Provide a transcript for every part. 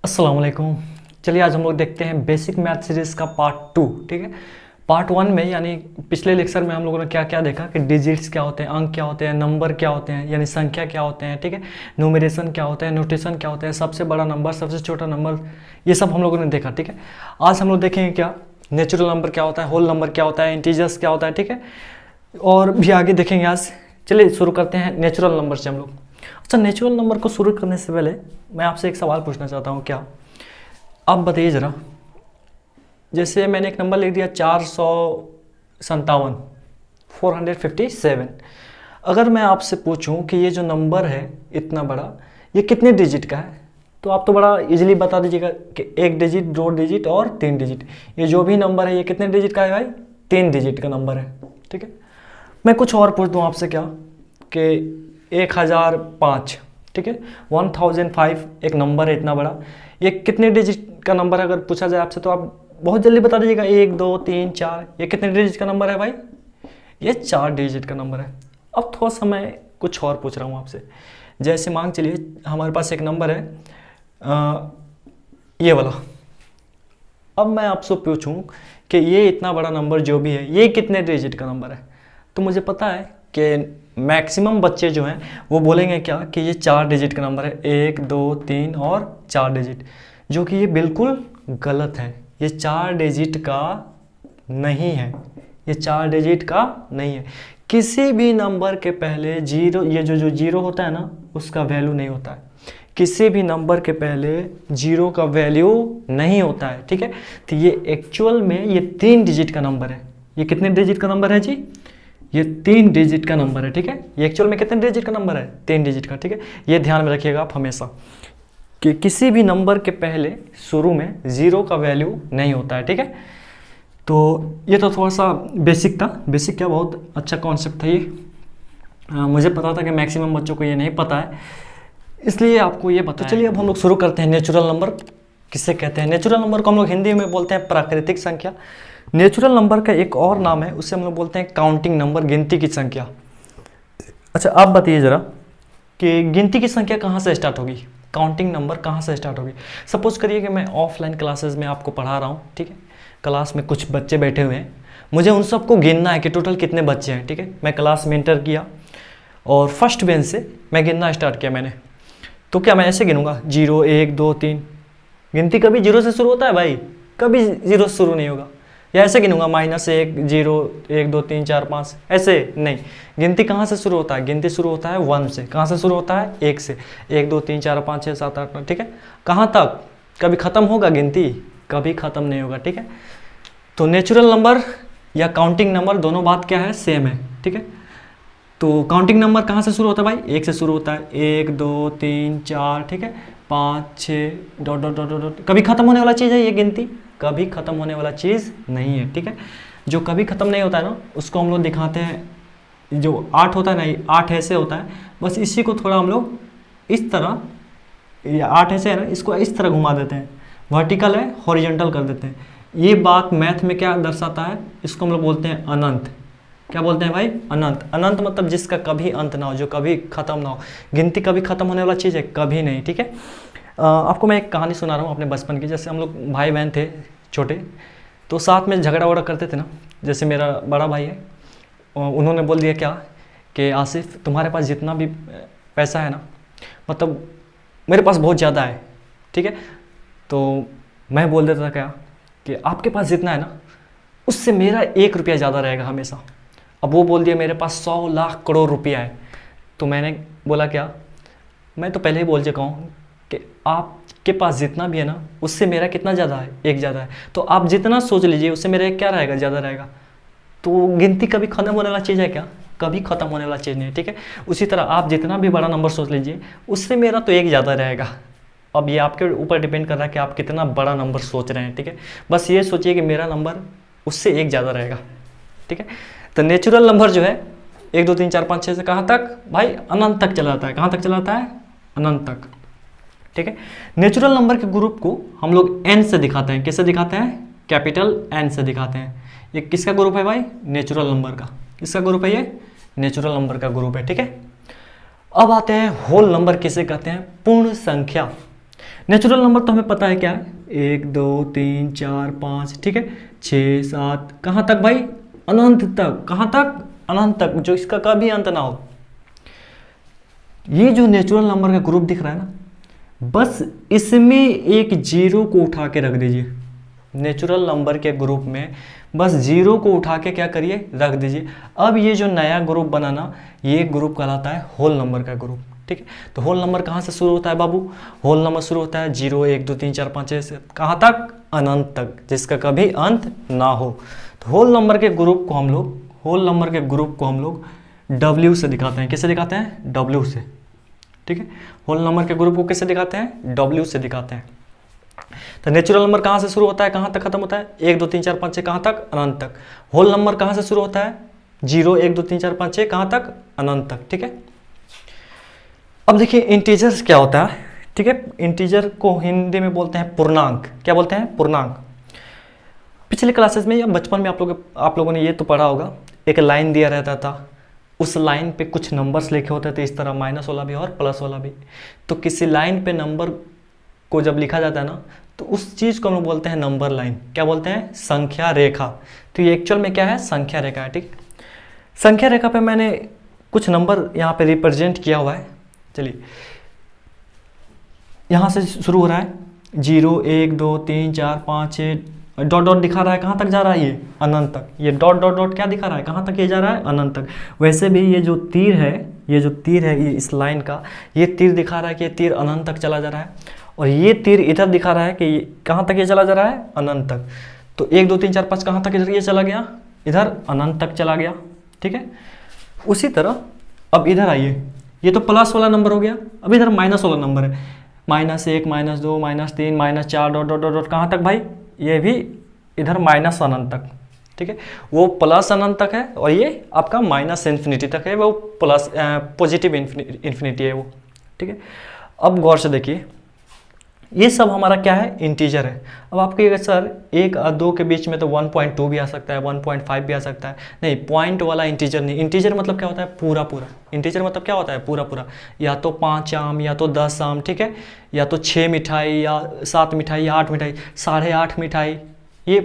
अस्सलाम वालेकुम। चलिए आज हम लोग देखते हैं बेसिक मैथ सीरीज़ का पार्ट 2। ठीक है, पार्ट 1 में यानी पिछले लेक्चर में हम लोगों ने क्या क्या देखा कि डिजिट्स क्या होते हैं, अंक क्या होते हैं, नंबर क्या होते हैं यानी संख्या क्या होते हैं। ठीक है, न्यूमरेशन क्या होता है, नोटेशन क्या होता है, सबसे बड़ा नंबर, सबसे छोटा नंबर, ये सब हम लोगों ने देखा। ठीक है, आज हम लोग देखेंगे क्या नेचुरल नंबर क्या होता है, होल नंबर क्या होता है, इंटीजर्स क्या होता है। ठीक है, और भी आगे देखेंगे आज। चलिए शुरू करते हैं नेचुरल नंबर से हम लोग। अच्छा, नेचुरल नंबर को शुरू करने से पहले मैं आपसे एक सवाल पूछना चाहता हूँ। क्या आप बताइए ज़रा, जैसे मैंने एक नंबर लिख दिया 457, 457। अगर मैं आपसे पूछूं कि ये जो नंबर है इतना बड़ा, ये कितने डिजिट का है, तो आप तो बड़ा इजीली बता दीजिएगा कि 1 डिजिट, 2 डिजिट और 3 डिजिट। ये जो भी नंबर है ये कितने डिजिट का है भाई? 3 डिजिट का नंबर है। ठीक है, मैं कुछ और पूछ दूँ आपसे क्या कि 1005, ठीक है, 1005 एक नंबर है इतना बड़ा, ये कितने डिजिट का नंबर है? अगर पूछा जाए आपसे तो आप बहुत जल्दी बता दीजिएगा 1 2 3 4। ये कितने डिजिट का नंबर है भाई? ये 4 डिजिट का नंबर है। अब थोड़ा सा मैं कुछ और पूछ रहा हूँ आपसे। जैसे मान चलिए हमारे पास एक नंबर है ये वाला। अब मैं आपसे पूछूं कि ये इतना बड़ा नंबर जो भी है ये कितने डिजिट का नंबर है, तो मुझे पता है कि मैक्सिमम बच्चे जो हैं वो बोलेंगे क्या कि ये 4 डिजिट का नंबर है, 1 2 3 और 4 डिजिट, जो कि ये बिल्कुल गलत है। ये 4 डिजिट का नहीं है, ये 4 डिजिट का नहीं है। किसी भी नंबर के पहले जीरो, ये जो जीरो होता है ना, उसका वैल्यू नहीं होता है। किसी भी नंबर के पहले जीरो का वैल्यू नहीं होता है। ठीक है, तो ये एक्चुअल में ये 3 डिजिट का नंबर है। ये कितने डिजिट का नंबर है जी? ये 3 डिजिट का नंबर है। ठीक है, ये एक्चुअल में कितने डिजिट का नंबर है? 3 डिजिट का। ठीक है, ये ध्यान में रखिएगा आप हमेशा कि किसी भी नंबर के पहले शुरू में जीरो का वैल्यू नहीं होता है। ठीक है, तो ये तो थोड़ा सा बेसिक था। बेसिक क्या, बहुत अच्छा कॉन्सेप्ट था ये। मुझे पता था कि मैक्सिमम बच्चों को ये नहीं पता है, इसलिए आपको ये पता। तो चलिए अब हम लोग शुरू करते हैं। नेचुरल नंबर किसे कहते हैं? नेचुरल नंबर को हम लोग हिंदी में बोलते हैं प्राकृतिक संख्या। नेचुरल नंबर का एक और नाम है, उससे हम लोग बोलते हैं काउंटिंग नंबर, गिनती की संख्या। अच्छा, आप बताइए ज़रा कि गिनती की संख्या कहाँ से स्टार्ट होगी, काउंटिंग नंबर कहाँ से स्टार्ट होगी? सपोज करिए कि मैं ऑफलाइन क्लासेस में आपको पढ़ा रहा हूँ। ठीक है, क्लास में कुछ बच्चे बैठे हुए हैं, मुझे उन सबको गिनना है कि टोटल कितने बच्चे हैं। ठीक है, मैं क्लास में इंटर किया और फर्स्ट बेंच से मैं गिनना स्टार्ट किया मैंने, तो क्या मैं ऐसे गिनूंगा 0 1 2 3? गिनती कभी 0 से शुरू होता है भाई? कभी 0 से शुरू नहीं होगा। या ऐसे गिनूंगा -1 0 1 2 3 4 5? ऐसे नहीं। गिनती कहाँ से शुरू होता है? गिनती शुरू होता है 1 से। कहाँ से शुरू होता है? 1 से। 1 2 3 4 5 6 7 8 9। ठीक है, कहाँ तक? कभी ख़त्म होगा गिनती? कभी ख़त्म नहीं होगा। ठीक है, तो नेचुरल नंबर या काउंटिंग नंबर दोनों बात क्या है? सेम है। ठीक है, तो काउंटिंग नंबर कहाँ से शुरू होता है भाई? 1 से शुरू होता है। 1 2 3 4, ठीक है, 5 6 डॉट डॉट डॉट डॉट। कभी ख़त्म होने वाला चीज़ है ये गिनती? कभी ख़त्म होने वाला चीज़ नहीं है। ठीक है, जो कभी ख़त्म नहीं होता है ना, उसको हम लोग दिखाते हैं, जो 8 होता है ना, 8 ऐसे होता है, बस इसी को थोड़ा हम लोग इस तरह, ये 8 ऐसे है ना, इसको इस तरह घुमा देते हैं। वर्टिकल है, हॉरिजॉन्टल कर देते हैं। ये बात मैथ में क्या दर्शाता है? इसको हम लोग बोलते हैं अनंत। क्या बोलते हैं भाई? अनंत। अनंत मतलब जिसका कभी अंत ना हो, जो कभी ख़त्म ना हो। गिनती कभी ख़त्म होने वाला चीज़ है? कभी नहीं। ठीक है, आपको मैं एक कहानी सुना रहा हूँ अपने बचपन की। जैसे हम लोग भाई बहन थे छोटे, तो साथ में झगड़ा वगड़ा करते थे ना। जैसे मेरा बड़ा भाई है, उन्होंने बोल दिया क्या कि आसिफ तुम्हारे पास जितना भी पैसा है ना, मतलब मेरे पास बहुत ज़्यादा है। ठीक है, तो मैं बोल देता था क्या कि आपके पास जितना है ना, उससे मेरा 1 रुपया ज़्यादा रहेगा हमेशा। अब वो बोल दिया मेरे पास 100 लाख करोड़ रुपया है, तो मैंने बोला क्या, मैं तो पहले ही बोल चुका हूँ कि आपके पास जितना भी है ना, उससे मेरा कितना ज़्यादा है? 1 ज़्यादा है। तो आप जितना सोच लीजिए उससे मेरा क्या रहेगा? ज़्यादा रहेगा। तो गिनती कभी ख़त्म होने वाला चीज़ है क्या? कभी ख़त्म होने वाला चीज़ नहीं है। ठीक है, उसी तरह आप जितना भी बड़ा नंबर सोच लीजिए, उससे मेरा तो 1 ज़्यादा रहेगा। अब ये आपके ऊपर डिपेंड कर रहा है कि आप कितना बड़ा नंबर सोच रहे हैं। ठीक है, बस ये सोचिए कि मेरा नंबर उससे 1 ज़्यादा रहेगा। ठीक है, तो नेचुरल नंबर जो है 1 2 3 4 5 6 से कहाँ तक भाई? अनंत तक चला जाता है। कहाँ तक चला जाता है? अनंत तक। ठीक है, नेचुरल नंबर के ग्रुप को हम लोग n से दिखाते हैं। किससे दिखाते हैं? कैपिटल N से दिखाते हैं। ये किसका ग्रुप है भाई? नेचुरल नंबर का। किसका ग्रुप है ये? नेचुरल नंबर का ग्रुप है। ठीक है, अब आते हैं होल नंबर किसे कहते हैं? पूर्ण संख्या। नेचुरल नंबर तो हमें पता है क्या है, 1 2 3 4 5, ठीक है, 6 7, कहाँ तक भाई, अनंत तक। कहाँ तक, अनंत तक, जो इसका कभी अंत ना हो। ये जो नेचुरल नंबर का ग्रुप दिख रहा है ना, बस इसमें एक जीरो को उठा के रख दीजिए। नेचुरल नंबर के ग्रुप में बस जीरो को उठा के क्या करिए, रख दीजिए। अब ये जो नया ग्रुप बना ना, ये ग्रुप कहलाता है होल नंबर का ग्रुप, ठीक है। तो होल नंबर कहाँ से शुरू होता है बाबू, होल नंबर शुरू होता है 0 1 2 3 4 5 6 से कहाँ तक, अनंत तक, जिसका कभी अंत ना हो। तो होल नंबर के ग्रुप को हम लोग, होल नंबर के ग्रुप को हम लोग W से दिखाते हैं। किससे दिखाते हैं, W से, ठीक है। होल नंबर के ग्रुप को किससे दिखाते हैं, W से दिखाते हैं। तो नेचुरल नंबर कहाँ से शुरू होता है, कहाँ तक खत्म होता है, 1 2 3 4 5 6 कहाँ तक, अनंत तक। होल नंबर कहाँ से शुरू होता है, 0 1 2 3 4 5 6 कहाँ तक, अनंत तक, ठीक है। अब देखिए इंटीजर्स क्या होता है, ठीक है। इंटीजर को हिंदी में बोलते हैं पूर्णांक। क्या बोलते हैं, पूर्णांक। पिछले क्लासेस में या बचपन में आप लोगों ने ये तो पढ़ा होगा, एक लाइन दिया रहता था, उस लाइन पे कुछ नंबर्स लिखे होते थे, इस तरह माइनस वाला भी और प्लस वाला भी। तो किसी लाइन पे नंबर को जब लिखा जाता है ना, तो उस चीज़ को हम लोग बोलते हैं नंबर लाइन। क्या बोलते हैं, संख्या रेखा। तो ये एक्चुअल में क्या है, संख्या रेखा है, ठीक। संख्या रेखा पे मैंने कुछ नंबर यहाँ पे रिप्रेजेंट किया हुआ है। चलिए, यहाँ से शुरू हो रहा है 0 1 2 3 4 5 6, डॉट डॉट दिखा रहा है, कहाँ तक जा रहा है, ये अनंत तक। ये डॉट डॉट डॉट क्या दिखा रहा है, कहाँ तक ये जा रहा है, अनंत तक। वैसे भी ये जो तीर है, ये जो तीर है ये इस लाइन का, ये तीर दिखा रहा है कि ये तीर अनंत तक चला जा रहा है, और ये तीर इधर दिखा रहा है कि कहाँ तक ये चला जा रहा है, अनंत तक। तो 1 2 3 4 5 कहाँ तक ये चला गया, इधर अनंत तक चला गया, ठीक है। उसी तरह अब इधर आइए, ये तो प्लस वाला नंबर हो गया, अब इधर माइनस वाला नंबर है, -1 -2 -3 -4 डॉट डॉट डॉट कहाँ तक भाई, ये भी इधर माइनस अनंत तक, ठीक है। वो प्लस अनंत तक है और ये आपका माइनस इन्फिनिटी तक है, वो प्लस पॉजिटिव इन्फिनिटी है वो, ठीक है। अब गौर से देखिए, ये सब हमारा क्या है, इंटीजर है। अब आप कहिएगा सर 1 और 2 के बीच में तो 1.2 भी आ सकता है, 1.5 भी आ सकता है। नहीं, पॉइंट वाला इंटीजर नहीं। इंटीजर मतलब क्या होता है, पूरा पूरा। इंटीजर मतलब क्या होता है, पूरा पूरा। या तो 5 आम, या तो 10 आम, ठीक है, या तो 6 मिठाई, या 7 मिठाई, या 8 मिठाई, 8.5 मिठाई। ये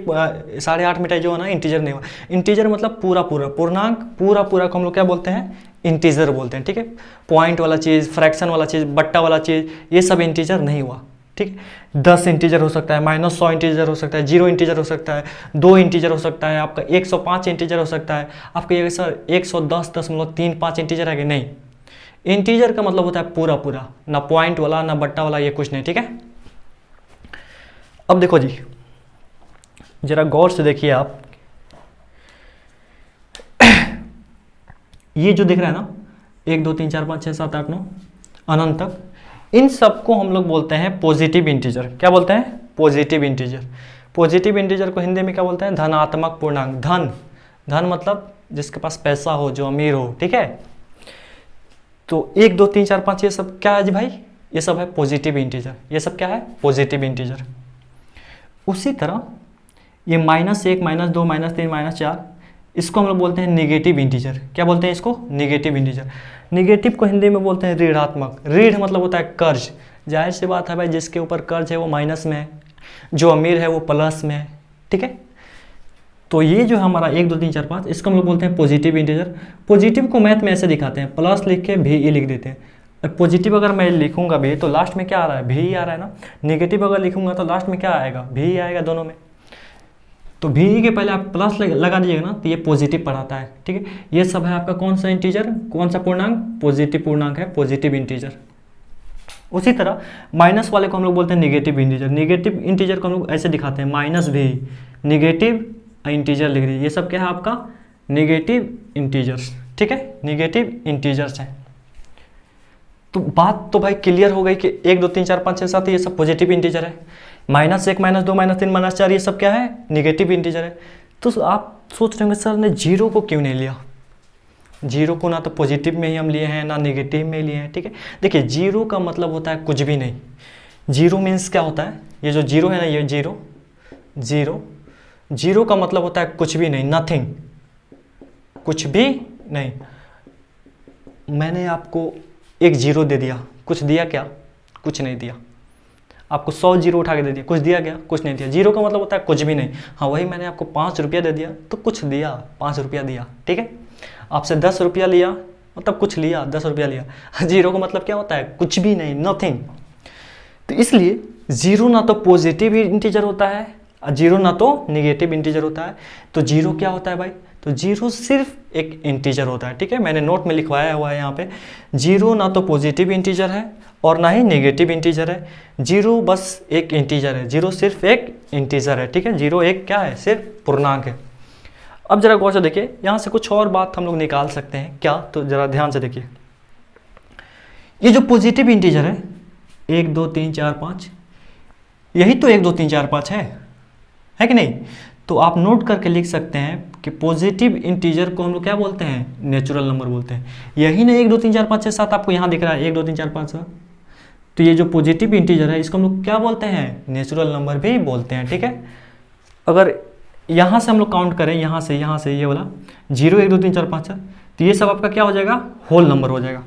8.5 मिठाई जो है ना, इंटीजर नहीं हुआ। इंटीजर मतलब पूरा पूरा, पूर्णांक पूरा पूरा को हम लोग क्या बोलते हैं, इंटीजर बोलते हैं, ठीक है। पॉइंट वाला चीज़, फ्रैक्शन वाला चीज़, बट्टा वाला चीज़, ये सब इंटीजर नहीं हुआ, ठीक है। 10 इंटीजर हो सकता है, -100 इंटीजर हो सकता है, 0 इंटीजर हो सकता है, 2 इंटीजर हो सकता है, आपका 105 इंटीजर हो सकता है। आप कहिएगा सर 110.35 इंटीजर है कि नहीं। इंटीजर का मतलब होता है पूरा पूरा, ना पॉइंट वाला ना बट्टा वाला, ये कुछ नहीं, ठीक है। अब देखो जी, जरा गौर से देखिए आप, ये जो दिख रहा है ना 1 2 3 4 5 6 7 8 9 अनंत तक, इन सबको हम लोग बोलते हैं पॉजिटिव इंटीजर। क्या बोलते हैं, पॉजिटिव इंटीजर। पॉजिटिव इंटीजर को हिंदी में क्या बोलते हैं, धनात्मक पूर्णांक। धन, धन मतलब जिसके पास पैसा हो, जो अमीर हो, ठीक है। तो 1 2 3 4 5 ये सब क्या है जी भाई, ये सब है पॉजिटिव इंटीजर। ये सब क्या है, पॉजिटिव इंटीजर। उसी तरह ये -1 -2 -3 -4, इसको हम लोग बोलते हैं नेगेटिव इंटीजर। क्या बोलते हैं इसको, नेगेटिव इंटीजर। नेगेटिव को हिंदी में बोलते हैं ऋणात्मक। ऋण मतलब होता है कर्ज। जाहिर सी बात है भाई, जिसके ऊपर कर्ज है वो माइनस में है, जो अमीर है वो प्लस में है, ठीक है। तो ये जो हमारा 1 2 3 4 5, इसको हम लोग बोलते हैं पॉजिटिव इंटीजर। पॉजिटिव को मैथ में ऐसे दिखाते हैं, प्लस लिख के भी लिख देते हैं। पॉजिटिव अगर मैं लिखूंगा भी तो लास्ट में क्या आ रहा है, भी ही आ रहा है ना। नेगेटिव अगर लिखूंगा तो लास्ट में क्या आएगा, भी ही आएगा दोनों में। तो भी के पहले आप प्लस लगा दीजिएगा ना, तो ये पॉजिटिव पढ़ाता है, ठीक है। ये सब है आपका कौन सा इंटीजर, कौन सा पूर्णांक, पॉजिटिव पूर्णांक है, पॉजिटिव इंटीजर। उसी तरह माइनस वाले को हम लोग बोलते हैं नेगेटिव इंटीजर। नेगेटिव इंटीजर को हम लोग ऐसे दिखाते हैं, माइनस भी, नेगेटिव इंटीजर लिख दीजिए। ये सब क्या है आपका, नेगेटिव इंटीजर्स, ठीक है, नेगेटिव इंटीजर्स हैं। तो बात तो भाई क्लियर हो गई कि 1 2 3 4 5 6 7 ये सब पॉजिटिव इंटीजर है। -1 -2 -3 -4 ये सब क्या है, नेगेटिव इंटीजर है। तो आप सोच रहे होंगे सर ने जीरो को क्यों नहीं लिया। जीरो को ना तो पॉजिटिव में ही हम लिए हैं, ना नेगेटिव में लिए हैं, ठीक है। देखिए जीरो का मतलब होता है कुछ भी नहीं। जीरो मीन्स क्या होता है, ये जो जीरो है ना, ये जीरो, जीरो, जीरो का मतलब होता है कुछ भी नहीं, नथिंग, कुछ भी नहीं। मैंने आपको एक जीरो दे दिया, कुछ दिया क्या, कुछ नहीं दिया। आपको 100 जीरो उठा के दे दिया, कुछ दिया गया? कुछ नहीं दिया। जीरो का मतलब होता है कुछ भी नहीं। हाँ वही मैंने आपको 5 रुपया दे दिया तो कुछ दिया, 5 रुपया दिया, ठीक है। आपसे 10 रुपया लिया मतलब कुछ लिया, 10 रुपया लिया। जीरो का मतलब क्या होता है? कुछ भी नहीं, नथिंग। तो इसलिए जीरो ना तो पॉजिटिव इंटीजर होता है, जीरो ना तो निगेटिव इंटीजर होता है। तो जीरो क्या होता है भाई? तो जीरो सिर्फ एक इंटीजर होता है, ठीक है। मैंने नोट में लिखवाया हुआ है यहाँ पे, जीरो ना तो पॉजिटिव इंटीजर है और ना ही नेगेटिव इंटीजर है। जीरो बस एक इंटीजर है, जीरो सिर्फ एक इंटीजर है, ठीक है। जीरो एक क्या है? सिर्फ पूर्णांक है। अब जरा गौर से देखिए, यहाँ से कुछ और बात हम लोग निकाल सकते हैं क्या? तो जरा ध्यान से देखिए, ये जो पॉजिटिव इंटीजर है 1 2 3 4 5, यही तो 1 2 3 4 5 है कि नहीं? तो आप नोट करके लिख सकते हैं कि पॉजिटिव इंटीजर को हम लोग क्या बोलते हैं? नेचुरल नंबर बोलते हैं। यही ना 1 2 3 4 5 6 7 आपको यहाँ दिख रहा है, 1 2 3 4 5 6। तो ये जो पॉजिटिव इंटीजर है इसको हम लोग क्या बोलते हैं? नेचुरल नंबर भी बोलते हैं, ठीक है। अगर यहाँ से हम लोग काउंट करें, यहाँ से ये वाला 0 1 2 3 4 5 6, तो ये सब आपका क्या हो जाएगा? होल नंबर हो जाएगा।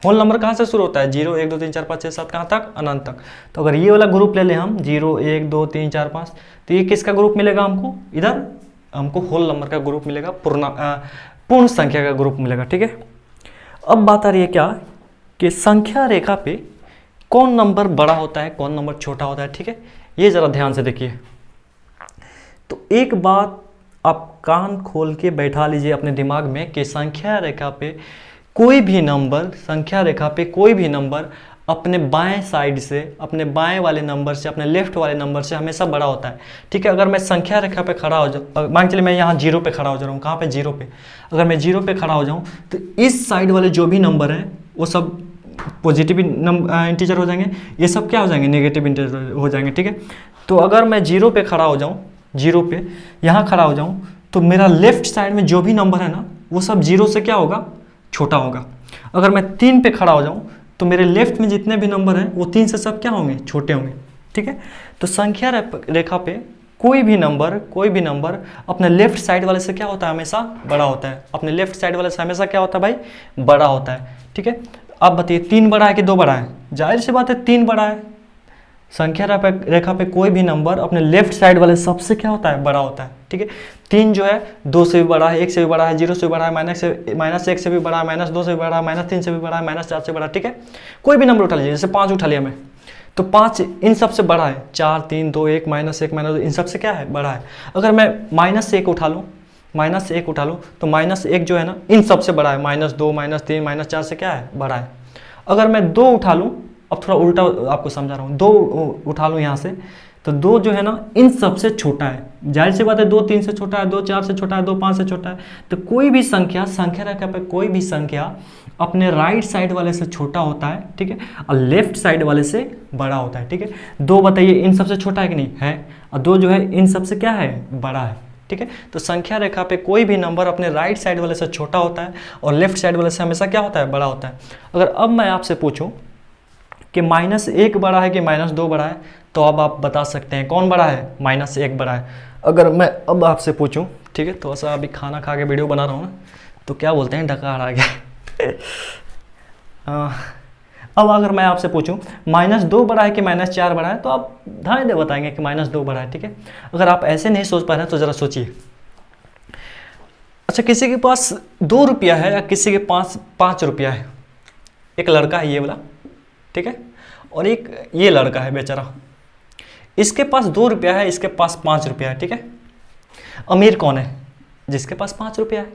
होल नंबर कहाँ से शुरू होता है? 0 1 2 3 4 5 6 7 कहाँ तक? अनंत तक। तो अगर ये वाला ग्रुप ले लें हम 0 1 2 3 4 5, तो ये किसका ग्रुप मिलेगा हमको? इधर हमको होल नंबर का ग्रुप मिलेगा, पूर्ण संख्या का ग्रुप मिलेगा, ठीक है। अब बात आ रही है क्या कि संख्या रेखा पे कौन नंबर बड़ा होता है, कौन नंबर छोटा होता है, ठीक है। ये जरा ध्यान से देखिए। तो एक बात आप कान खोल के बैठा लीजिए अपने दिमाग में कि संख्या रेखा पे कोई भी नंबर अपने बाएं साइड से, अपने बाएं वाले नंबर से, अपने लेफ्ट वाले नंबर से हमेशा बड़ा होता है, ठीक है। अगर मैं संख्या रेखा पे खड़ा हो जाऊँ, मान चलिए मैं यहाँ 0 पे खड़ा हो जा रहा हूँ, कहाँ पे? 0 पे। अगर मैं 0 पे खड़ा हो जाऊँ तो इस साइड वाले जो भी नंबर हैं वो सब पॉजिटिव इंटीजर हो जाएंगे, ये सब क्या हो जाएंगे? नेगेटिव इंटीजर हो जाएंगे, ठीक है। तो अगर मैं 0 पे खड़ा हो जाऊँ, 0 पे यहाँ खड़ा हो जाऊँ, तो मेरा लेफ्ट साइड में जो भी नंबर है ना वो सब 0 से क्या होगा? छोटा होगा। अगर मैं 3 पे खड़ा हो जाऊँ तो मेरे लेफ्ट में जितने भी नंबर हैं वो 3 से सब क्या होंगे? छोटे होंगे, ठीक है। तो संख्या रेखा पे कोई भी नंबर अपने लेफ्ट साइड वाले से क्या होता है? हमेशा बड़ा होता है। अपने लेफ्ट साइड वाले से हमेशा क्या होता है भाई? बड़ा होता है, ठीक है। आप बताइए 3 बड़ा है कि 2 बड़ा है? जाहिर सी बात है 3 बड़ा है। संख्या रेखा पे कोई भी नंबर अपने लेफ्ट साइड वाले सबसे क्या होता है? बड़ा होता है, ठीक है। 3 जो है 2 से भी बड़ा है, 1 से भी बड़ा है, 0 से भी बड़ा है, -1 से भी बड़ा है, -2 से भी बड़ा है, -3 से भी बड़ा है, -4 से बड़ा है, ठीक है। कोई भी नंबर उठा लीजिए, जैसे 5 उठा लिया मैं, तो 5 इन सबसे बड़ा है। 4 3 2 1 -1 -2 इन सबसे क्या है? बड़ा है। अगर मैं -1 उठा लूँ, तो -1 जो है ना इन सबसे बड़ा है। -2 -3 -4 से क्या है? बड़ा है। अगर मैं 2 उठा लूँ, अब थोड़ा उल्टा आपको समझा रहा हूँ, 2 उठा लूँ यहाँ से, तो 2 जो है ना इन सबसे छोटा है। जाहिर सी बात है 2 3 से छोटा है, 2 4 से छोटा है, 2 5 से छोटा है। तो कोई भी संख्या, संख्या रेखा पे कोई भी संख्या अपने राइट साइड वाले से छोटा होता है, ठीक है, और लेफ्ट साइड वाले से बड़ा होता है, ठीक है। 2 बताइए इन सबसे छोटा है कि नहीं है? और 2 जो है इन सबसे क्या है? बड़ा है, ठीक है। तो संख्या रेखा पे कोई भी नंबर अपने राइट साइड वाले से छोटा होता है और लेफ्ट साइड वाले से हमेशा क्या होता है? बड़ा होता है। अगर अब मैं आपसे पूछूं कि -1 बड़ा है कि -2 बड़ा है, तो अब आप बता सकते हैं कौन बड़ा है? -1 बड़ा है। अगर मैं अब आपसे पूछूं, ठीक है, तो ऐसा अभी खाना खा के वीडियो बना रहा हूँ ना, तो क्या बोलते हैं? डकार आ गया। अब अगर मैं आपसे पूछूं -2 बड़ा है कि -4 बड़ा है, तो आप धाए दे बताएंगे कि -2 बड़ा है, ठीक है। अगर आप ऐसे नहीं सोच पा रहे हैं तो ज़रा सोचिए। अच्छा, किसी के पास 2 रुपया है या किसी के पास 5 रुपया है। एक लड़का है ये वाला, ठीक है, और एक ये लड़का है बेचारा, इसके पास 2 रुपया है, इसके पास 5 रुपया है, ठीक है। अमीर कौन है? जिसके पास 5 रुपया है।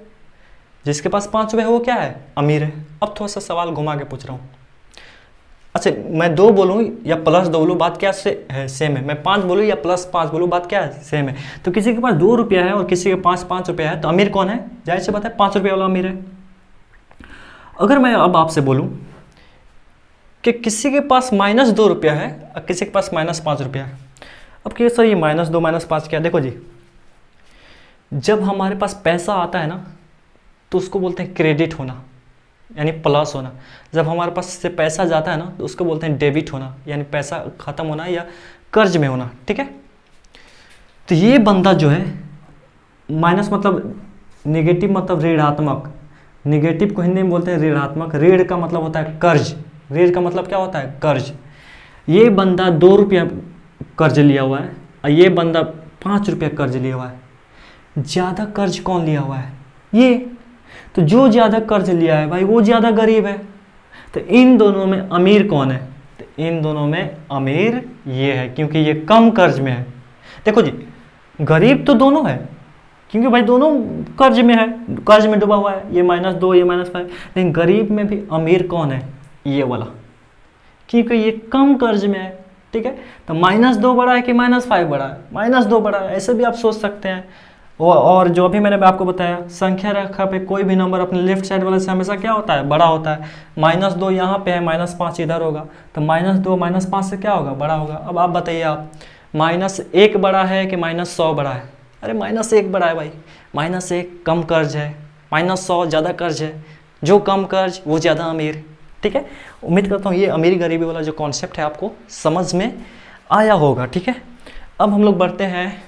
जिसके पास 5 रुपया है वो क्या है? अमीर है। अब थोड़ा सा सवाल घुमा के पूछ रहा हूँ। अच्छा, मैं 2 बोलूँ या +2 बोलूँ, बात क्या है? सेम है। मैं 5 बोलूँ या +5 बोलूँ, बात क्या है? सेम है। तो किसी के पास 2 रुपया है और किसी के पास 5 रुपया है, तो अमीर कौन है? जाहिर सी बात है 5 रुपया वाला अमीर है। अगर मैं अब आपसे बोलूँ कि किसी के पास -2 रुपया है और किसी के पास -5 रुपया है, अब क्या सर ये -2 -5 क्या? देखो जी, जब हमारे पास पैसा आता है ना तो उसको बोलते हैं क्रेडिट होना, यानी प्लस होना। जब हमारे पास से पैसा जाता है ना तो उसको बोलते हैं डेबिट होना, यानी पैसा ख़त्म होना या कर्ज में होना, ठीक है। तो ये बंदा जो है, माइनस मतलब नेगेटिव मतलब ऋणात्मक, नेगेटिव को हिंदी में बोलते हैं ऋणात्मक। ऋण का मतलब होता है कर्ज, ऋण का मतलब क्या होता है? कर्ज। ये बंदा 2 रुपया कर्ज लिया हुआ है और ये बंदा 5 रुपया कर्ज लिया हुआ है, ज़्यादा कर्ज कौन लिया हुआ है? ये। तो जो ज़्यादा कर्ज लिया है भाई वो ज़्यादा गरीब है। तो इन दोनों में अमीर कौन है? तो इन दोनों में अमीर ये है, क्योंकि ये कम कर्ज में है। देखो जी, गरीब तो दोनों है, क्योंकि भाई दोनों कर्ज में है, कर्ज में डूबा हुआ है, ये -2 ये -5। लेकिन गरीब में भी अमीर कौन है? ये वाला, क्योंकि ये कम कर्ज में है। ठीक है, तो -2 बड़ा है कि -5 बड़ा है? -2 बड़ा है, ऐसे भी आप सोच सकते हैं। और जो अभी मैंने आपको बताया, संख्या रेखा पे कोई भी नंबर अपने लेफ्ट साइड वाले से हमेशा क्या होता है? बड़ा होता है। -2 यहाँ पे है, -5 इधर होगा, तो -2 -5 से क्या होगा? बड़ा होगा। अब आप बताइए, आप -1 बड़ा है कि -100 बड़ा है? अरे -1 बड़ा है भाई, -1 कम कर्ज है, -100 ज़्यादा कर्ज है। जो कम कर्ज वो ज़्यादा अमीर। ठीक है, उम्मीद करता हूँ ये अमीरी गरीबी वाला जो कॉन्सेप्ट है आपको समझ में आया होगा। ठीक है, अब हम लोग बढ़ते हैं।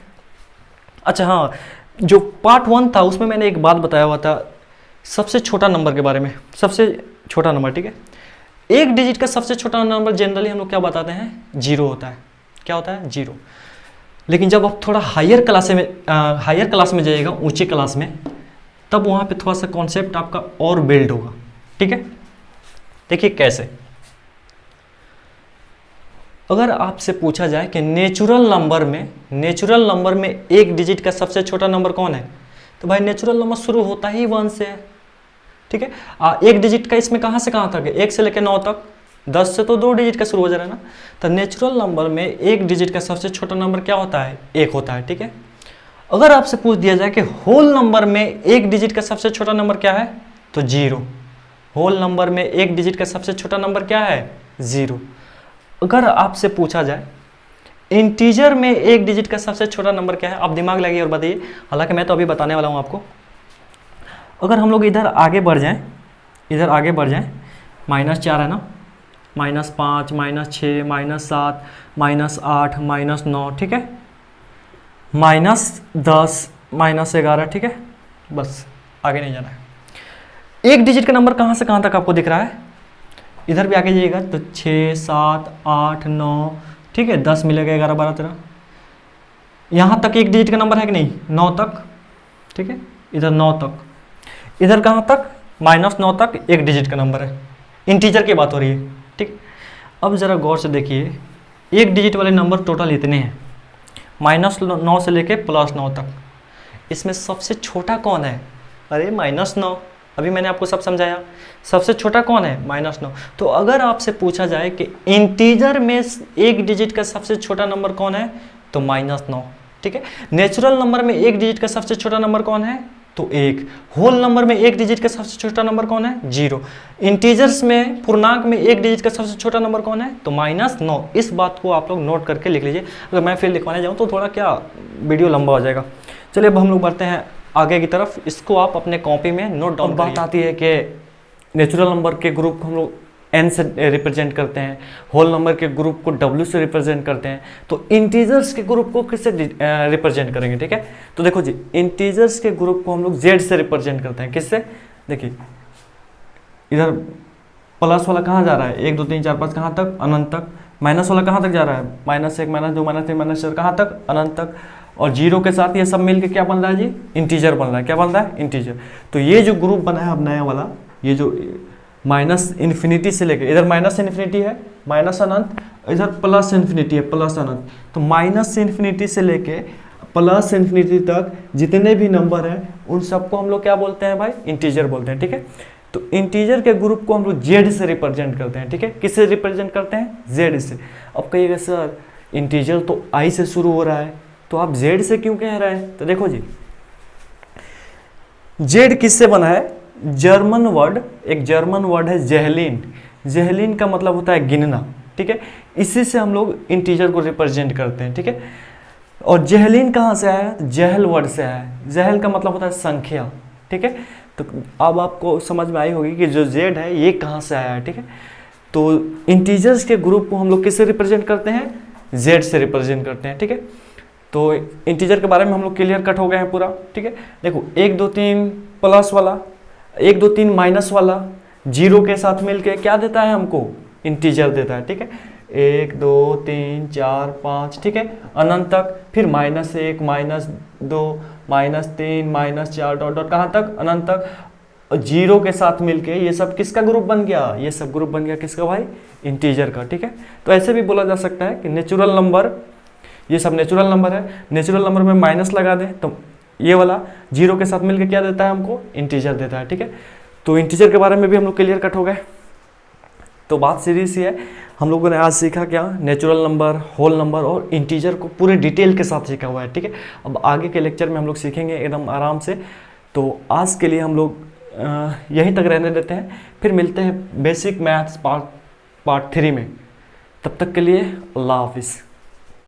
अच्छा हाँ, जो पार्ट 1 था उसमें मैंने एक बात बताया हुआ था सबसे छोटा नंबर के बारे में। सबसे छोटा नंबर, ठीक है, एक डिजिट का सबसे छोटा नंबर जनरली हम लोग क्या बताते हैं? 0 होता है। क्या होता है? 0। लेकिन जब आप थोड़ा हायर क्लास में जाइएगा, ऊंची क्लास में, तब वहाँ पे थोड़ा सा कॉन्सेप्ट आपका और बिल्ड होगा। ठीक है, देखिए कैसे। अगर आपसे पूछा जाए कि नेचुरल नंबर में एक डिजिट का सबसे छोटा नंबर कौन है, तो भाई नेचुरल नंबर शुरू होता ही 1 से है। ठीक है, एक डिजिट का इसमें कहाँ से कहाँ तक है? 1 से लेकर 9 तक। 10 से तो 2 डिजिट का शुरू हो जा रहा है ना। तो नेचुरल नंबर में एक डिजिट का सबसे छोटा नंबर क्या होता है? 1 होता है। ठीक है, अगर आपसे पूछ दिया जाए कि होल नंबर में एक डिजिट का सबसे छोटा नंबर क्या है, तो 0। होल नंबर में एक डिजिट का सबसे छोटा नंबर क्या है? 0। अगर आपसे पूछा जाए इंटीजर में एक डिजिट का सबसे छोटा नंबर क्या है, आप दिमाग लगाइए और बताइए। हालांकि मैं तो अभी बताने वाला हूं आपको। अगर हम लोग इधर आगे बढ़ जाएं, -4 है ना, -5 -6 -7 -8 -9, ठीक है, -10 -11, ठीक है, बस आगे नहीं जाना है। एक डिजिट का नंबर कहाँ से कहाँ तक आपको दिख रहा है? इधर भी आगे जाइएगा तो 6 7 8 9, ठीक है, 10 मिलेगा, 11 12 13, यहाँ तक एक डिजिट का नंबर है कि नहीं? 9 तक। ठीक है, इधर 9 तक, इधर कहाँ तक? -9 तक एक डिजिट का नंबर है। इंटीजर की बात हो रही है। ठीक, अब ज़रा गौर से देखिए, एक डिजिट वाले नंबर टोटल इतने हैं, -9 से लेके +9 तक। इसमें सबसे छोटा कौन है? अरे -9। अभी मैंने आपको सब समझाया। सबसे छोटा कौन है? -9। तो अगर आपसे पूछा जाए कि इंटीजर में एक डिजिट का सबसे छोटा नंबर कौन है, तो -9। ठीक है, नेचुरल नंबर में एक डिजिट का सबसे छोटा नंबर कौन है, तो 1। होल नंबर में एक डिजिट का सबसे छोटा नंबर कौन है? 0। इंटीजर्स में, पूर्णांक में एक डिजिट का सबसे छोटा नंबर कौन है? तो -9। इस बात को आप लोग नोट करके लिख लीजिए। अगर मैं फिर लिखवाने जाऊँ तो थोड़ा क्या वीडियो लंबा हो जाएगा। चलिए अब हम लोग बढ़ते हैं आगे की तरफ। इसको आप अपने कॉपी में नोट डाउन। बात आती है कि नेचुरल नंबर के ग्रुप को हम लोग n से रिप्रेजेंट करते हैं, होल नंबर के ग्रुप को w से रिप्रेजेंट करते हैं, तो इंटीजर्स के ग्रुप को किससे रिप्रेजेंट करेंगे? ठीक है, तो देखो जी, इंटीजर्स के ग्रुप को हम लोग z से रिप्रेजेंट करते हैं। किससे? देखिए इधर प्लस वाला कहाँ जा रहा है? 1 2 3 4 5 कहाँ तक? अनंत तक। माइनस वाला कहाँ तक जा रहा है? -1 -2 -3 -4 कहाँ तक? अनंत तक। और 0 के साथ ये सब मिलके क्या बन रहा है जी? इंटीजर बन रहा है। क्या बन रहा है? इंटीजर। तो ये जो ग्रुप बना है अब नया वाला, ये जो -∞ से लेकर, इधर -∞ है, माइनस अनंत, इधर +∞ है, प्लस अनंत। तो -∞ से लेके +∞ तक जितने भी नंबर हैं उन सबको हम लोग क्या बोलते हैं भाई? इंटीजर बोलते हैं। ठीक है, तो इंटीजर के ग्रुप को हम लोग z से रिप्रेजेंट करते हैं। ठीक है, किससे रिप्रेजेंट करते हैं? z से। अब कहिएगा सर इंटीजर तो i से शुरू हो रहा है, तो आप z से क्यों कह रहे हैं? तो देखो जी, z किससे बना है? जर्मन वर्ड, एक जर्मन वर्ड है जेहलिन। जेहलिन का मतलब होता है गिनना। ठीक है, इसी से हम लोग इंटीजर को रिप्रेजेंट करते हैं। ठीक है, और जेहलिन कहाँ से आया? जहल वर्ड से आया है। जहल का मतलब होता है संख्या। ठीक है, तो अब आपको समझ में आई होगी कि जो z है ये कहाँ से आया है। ठीक है, तो इंटीजर्स के ग्रुप को हम लोग किससे रिप्रेजेंट करते हैं? z से रिप्रेजेंट करते हैं। ठीक है, तो इंटीजर के बारे में हम लोग क्लियर कट हो गए हैं पूरा। ठीक है, देखो 1 2 3 प्लस वाला, 1 2 3 माइनस वाला 0 के साथ मिलके क्या देता है हमको? इंटीजर देता है। ठीक है, 1 2 3 4 5, ठीक है, अनंत तक, फिर -1 -2 -3 -4 डॉट डॉट कहाँ तक, अनंत तक, जीरो के साथ मिलके ये सब किसका ग्रुप बन गया, ये सब ग्रुप बन गया किसका भाई, इंटीजर का, ठीक है। तो ऐसे भी बोला जा सकता है कि नेचुरल नंबर, ये सब नेचुरल नंबर है, नेचुरल नंबर में माइनस लगा दें तो ये वाला जीरो के साथ मिलके क्या देता है हमको, इंटीजर देता है, ठीक है। तो इंटीजर के बारे में भी हम लोग क्लियर कट हो गए। तो बात सीरीज ही है, हम लोगों ने आज सीखा क्या, नेचुरल नंबर, होल नंबर और इंटीजर को पूरे डिटेल के साथ सीखा हुआ है, ठीक है। अब आगे के लेक्चर में हम लोग सीखेंगे एकदम आराम से। तो आज के लिए हम लोग यहीं तक रहने देते हैं, फिर मिलते हैं बेसिक मैथ्स पार्ट 3 में। तब तक के लिए अल्लाह हाफिज़।